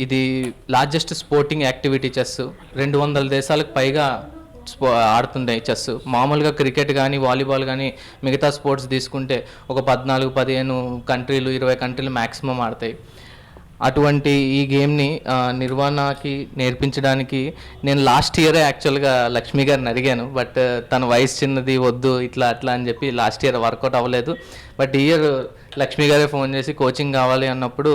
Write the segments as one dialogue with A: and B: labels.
A: ఇది largest sporting activity chess. 200 దేశాలకు పైగా ఆడుతుంటాయి చెస్. మామూలుగా క్రికెట్ కానీ వాలీబాల్ కానీ మిగతా స్పోర్ట్స్ తీసుకుంటే ఒక 14-15 కంట్రీలు 20 కంట్రీలు మ్యాక్సిమం ఆడతాయి. అటువంటి ఈ గేమ్ని నిర్వాణకి నేర్పించడానికి నేను లాస్ట్ ఇయరే యాక్చువల్గా లక్ష్మి గారిని అడిగాను. బట్ తన వయసు చిన్నది, వద్దు ఇట్లా అట్లా అని చెప్పి లాస్ట్ ఇయర్ వర్కౌట్ అవ్వలేదు. బట్ ఈ ఇయర్ లక్ష్మి గారే ఫోన్ చేసి కోచింగ్ కావాలి అన్నప్పుడు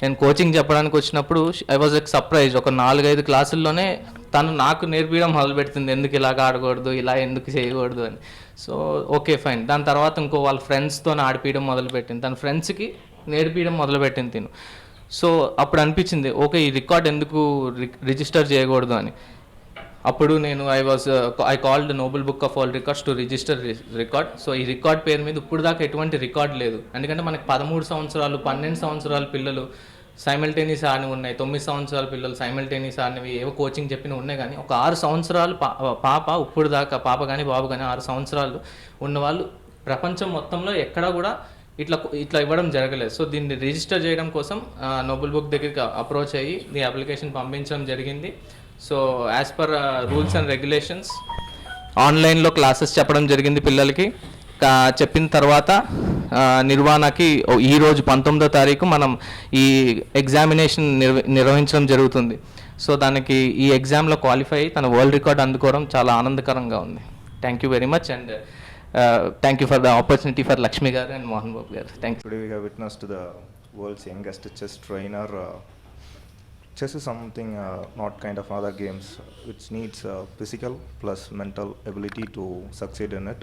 A: నేను కోచింగ్ చెప్పడానికి వచ్చినప్పుడు ఐ వాజ్ లైక్ సర్ప్రైజ్. ఒక 4-5 క్లాసుల్లోనే తను నాకు నేర్పించడం మొదలుపెడుతుంది, ఎందుకు ఇలాగ ఆడకూడదు, ఇలా ఎందుకు చేయకూడదు అని. So okay fine. దాని తర్వాత ఇంకో వాళ్ళ ఫ్రెండ్స్తో ఆడిపించడం మొదలుపెట్టింది, తన ఫ్రెండ్స్కి నేర్పించడం మొదలుపెట్టింది తిను. సో అప్పుడు అనిపించింది ఓకే ఈ రికార్డ్ ఎందుకు రిజిస్టర్ చేయకూడదు అని. అప్పుడు నేను I called Nobel book of world records to register record. So ఈ రికార్డ్ పేరు మీద ఇప్పుడు దాకా ఎటువంటి రికార్డ్ లేదు. ఎందుకంటే మనకి 13 సంవత్సరాలు 12 సంవత్సరాల పిల్లలు సైమల్టేనియస్ ఆడినవి ఉన్నాయి, 9 సంవత్సరాల పిల్లలు సైమల్టేనియస్ ఆడినవి ఏవో కోచింగ్ చెప్పినవి ఉన్నాయి. కానీ ఒక 6 సంవత్సరాలు పాప ఇప్పుడు దాకా, పాప కానీ బాబు కానీ 6 సంవత్సరాలు ఉన్నవాళ్ళు ప్రపంచం మొత్తంలో ఎక్కడా కూడా ఇట్లా ఇవ్వడం జరగలేదు. సో దీన్ని రిజిస్టర్ చేయడం కోసం నోబెల్ బుక్ దగ్గరికి అప్రోచ్ అయ్యి ఈ అప్లికేషన్ పంపించడం జరిగింది. So as per rules and regulations ఆన్లైన్లో క్లాసెస్ చెప్పడం జరిగింది పిల్లలకి. చెప్పిన తర్వాత నిర్వాణకి ఈరోజు 19వ తారీఖు మనం ఈ ఎగ్జామినేషన్ నిర్వహించడం జరుగుతుంది. సో దానికి ఈ ఎగ్జామ్లో క్వాలిఫై అయ్యి తన వరల్డ్ రికార్డ్ అందుకోవడం చాలా ఆనందకరంగా ఉంది. Thank you very much and thank you for the opportunity for Lakshmi Garu and Mohan Babu Garu. Thank you.
B: Today we have witnessed the world's youngest chess trainer. Chess is something not kind of other games which needs physical plus mental ability to succeed in it.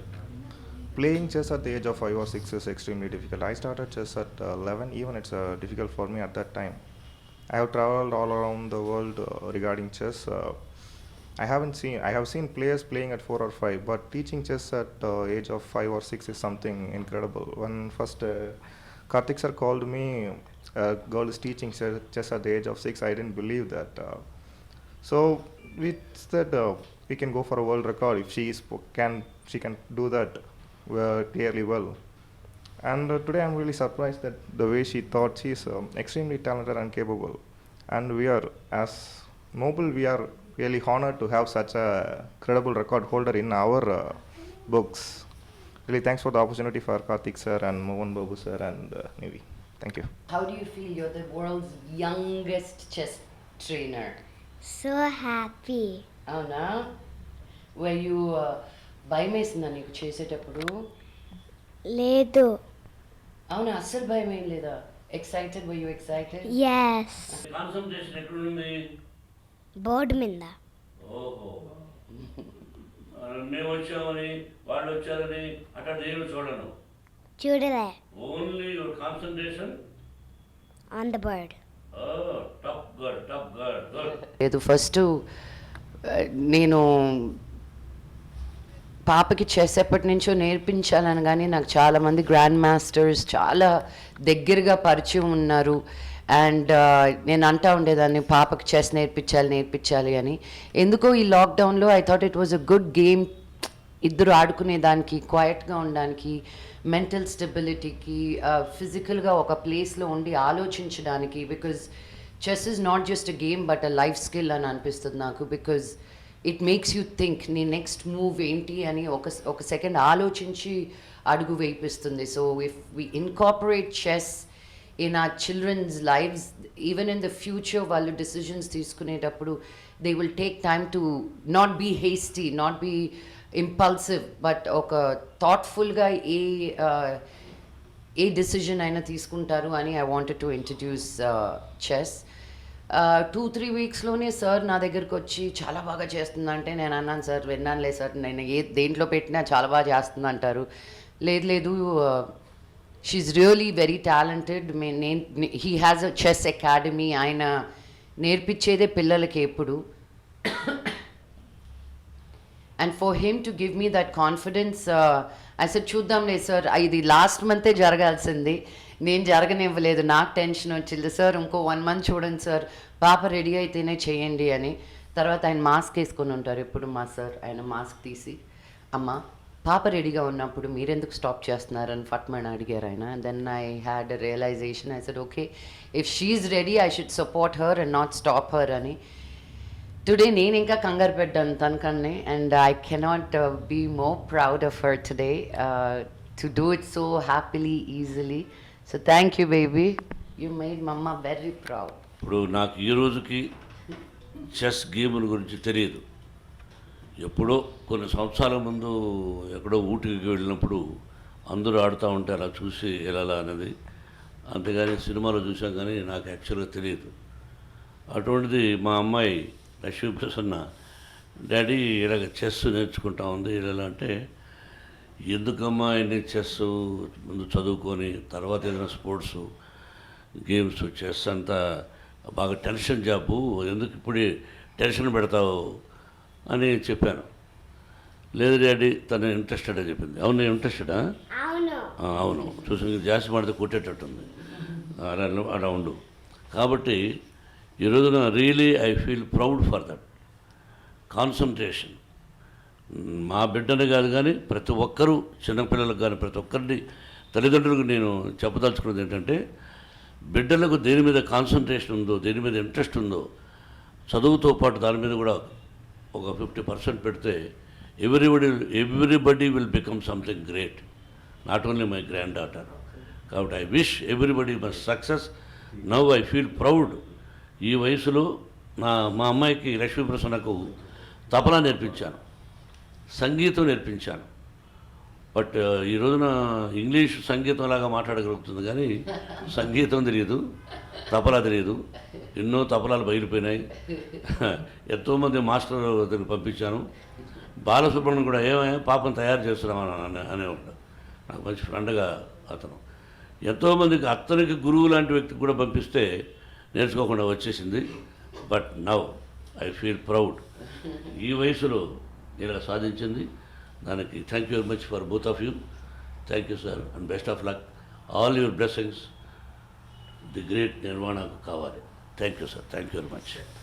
B: Playing chess at the age of 5 or 6 is extremely difficult. I started chess at 11, even it's difficult for me at that time. I have traveled all around the world regarding chess. I have seen players playing at 4 or 5, but teaching chess at age of 5 or 6 is something incredible. When first Karthik sir called me, a girl is teaching chess at the age of 6, I didn't believe that. So we said we can go for a world record if she can do that clearly well. And today I'm really surprised that the way she thought, she is extremely talented and capable. And we are, as Noble, we are really honored to have such a credible record holder in our books. Really thanks for the opportunity for Karthik sir and Mohan Babu sir and Nivi. Thank you.
C: How do you feel? You're the world's youngest chess trainer.
D: So happy.
C: అవునా? Were you భయం వేసిందా నీకు చేసేటప్పుడు?
D: లేదు.
C: అవునా, అస్సలు భయం ఏం లేదా? Excited? Were you excited?
D: Yes.
E: Concentration ఎక్కడుంది?
D: బోర్డు మీద.
E: ఓహో, మేము వచ్చామని వాళ్ళు వచ్చారని అట్లా నేను చూడను.
D: చూడలే.
E: Only your concentration
D: on the board.
E: Top good.
C: లేదు, ఫస్ట్ నేను పాపకి చెస్ ఎప్పటి నుంచో నేర్పించాలని, కానీ నాకు చాలామంది గ్రాండ్ మాస్టర్స్ చాలా దగ్గరగా పరిచయం ఉన్నారు. అండ్ నేను అంటూ ఉండేదాన్ని పాపకి చెస్ నేర్పించాలి అని. ఎందుకో ఈ లాక్డౌన్లో I thought it was a good game. ఇద్దరు ఆడుకునేదానికి, క్వైట్గా ఉండడానికి, మెంటల్ స్టెబిలిటీకి, ఫిజికల్గా ఒక ప్లేస్లో ఉండి ఆలోచించడానికి. Because chess is not just a game but a life skill అని అనిపిస్తుంది నాకు. Because it makes you think నీ నెక్స్ట్ మూవ్ ఏంటి అని ఒక సెకండ్ ఆలోచించి అడుగు వేయిస్తుంది. So if we incorporate chess in our children's lives, even in the future, వాళ్ళు decisions తీసుకునేటప్పుడు they will take time to not be hasty, not be impulsive, but ఒక thoughtfulగా ఏ decision అయినా తీసుకుంటారు అని I wanted to introduce chess. 2-3 వీక్స్లోనే sir నా దగ్గరకు వచ్చి చాలా బాగా చేస్తుందంటే నేను అన్నాను, సార్ విన్నానులే సార్, నేను దేంట్లో పెట్టినా చాలా బాగా చేస్తుంది అంటారు. లేదు, she's really very talented. He has a chess academy. ఆయన నేర్పించేదే పిల్లలకి ఎప్పుడు. And for him to give me that confidence, I said చూద్దాంలే సార్, ఇది లాస్ట్ మంతే జరగాల్సింది, నేను జరగనివ్వలేదు, నాకు టెన్షన్ వచ్చింది. సార్ ఇంకో 1 month చూడండి సార్, పాప రెడీ అయితేనే చేయండి అని. తర్వాత ఆయన మాస్క్ వేసుకొని ఉంటారు ఎప్పుడు మా సార్. ఆయన మాస్క్ తీసి, అమ్మ పాప రెడీగా ఉన్నప్పుడు మీరెందుకు స్టాప్ చేస్తున్నారని ఫట్మన్ అడిగారు ఆయన. Then I had a realization. I said okay, if she ready I should support her and not stop her అని. టుడే నేను ఇంకా కంగారు పెట్టాను తనకన్నా, and I cannot be more proud of her today to do it so happily, easily. So thank you baby, you made mamma very proud.
E: ఇప్పుడు నాకు ఈ రోజుకి చెస్ గేమ్ గురించి తెలియదు. ఎప్పుడో కొన్ని సంవత్సరాల ముందు ఎక్కడో ఊటీకి వెళ్ళినప్పుడు అందరూ ఆడుతూ ఉంటే అలా చూసి ఎలా అనేది, అంతేగాని సినిమాలో చూసాం కానీ నాకు యాక్చువల్గా తెలియదు. అటువంటిది మా అమ్మాయి లక్ష్మీ ప్రసన్న, డాడీ ఇలాగ చెస్ నేర్చుకుంటా ఉంది ఇలా అంటే, ఎందుకమ్మా ఎన్ని చెస్, ముందు చదువుకొని తర్వాత ఏదైనా స్పోర్ట్స్ గేమ్స్, చెస్ అంతా బాగా టెన్షన్ జాబు, ఎందుకు ఇప్పుడే టెన్షన్ పెడతావు అని చెప్పాను. లేదు డాడీ తను ఇంట్రెస్టెడ్ అని చెప్పింది. అవును ఇంట్రెస్టెడా?
D: అవును.
E: అవును, చూసి జాస్తి మాడితే కొట్టేటట్టుంది, అలా ఉండు. కాబట్టి ఈ రోజున really I feel proud for that concentration. మా బిడ్డని కాదు కానీ ప్రతి ఒక్కరూ, చిన్నపిల్లలకు కానీ ప్రతి ఒక్కరిని తల్లిదండ్రులకు నేను చెప్పదలుచుకున్నది ఏంటంటే, బిడ్డలకు దేని మీద కాన్సన్ట్రేషన్ ఉందో, దేని మీద ఇంట్రెస్ట్ ఉందో, చదువుతో పాటు దాని మీద కూడా ఒక 50% పెడితే everybody will become something great, not only my granddaughter. కాబట్టి I wish everybody must success. Now I feel proud. ఈ వయసులో మా అమ్మాయికి లక్ష్మీ ప్రసన్నకు తపలా నేర్పించాను, సంగీతం నేర్పించాను. బట్ ఈ రోజున ఇంగ్లీష్ సంగీతం లాగా మాట్లాడగలుగుతుంది కానీ సంగీతం తెలియదు, తపలా తెలియదు. ఎన్నో తపలాలు బయలుపోయినాయి. ఎంతోమంది మాస్టర్ దగ్గర పంపించాను. బాలసుబ్రహ్మణ్యం కూడా ఏమైనా పాపం తయారు చేస్తున్నామని అనేవాడు. నాకు మంచి ఫ్రెండ్గా అతను. ఎంతోమందికి అతనికి గురువు లాంటి వ్యక్తికి కూడా పంపిస్తే నేర్చుకోకుండా వచ్చేసింది. But now I feel proud. ఈ వయసులో ఇలా సాధించింది. దానికి thank you very much for both of you. Thank you sir and best of luck. All your blessings the great నిర్వాణకు కావాలి. Thank you sir, thank you very much.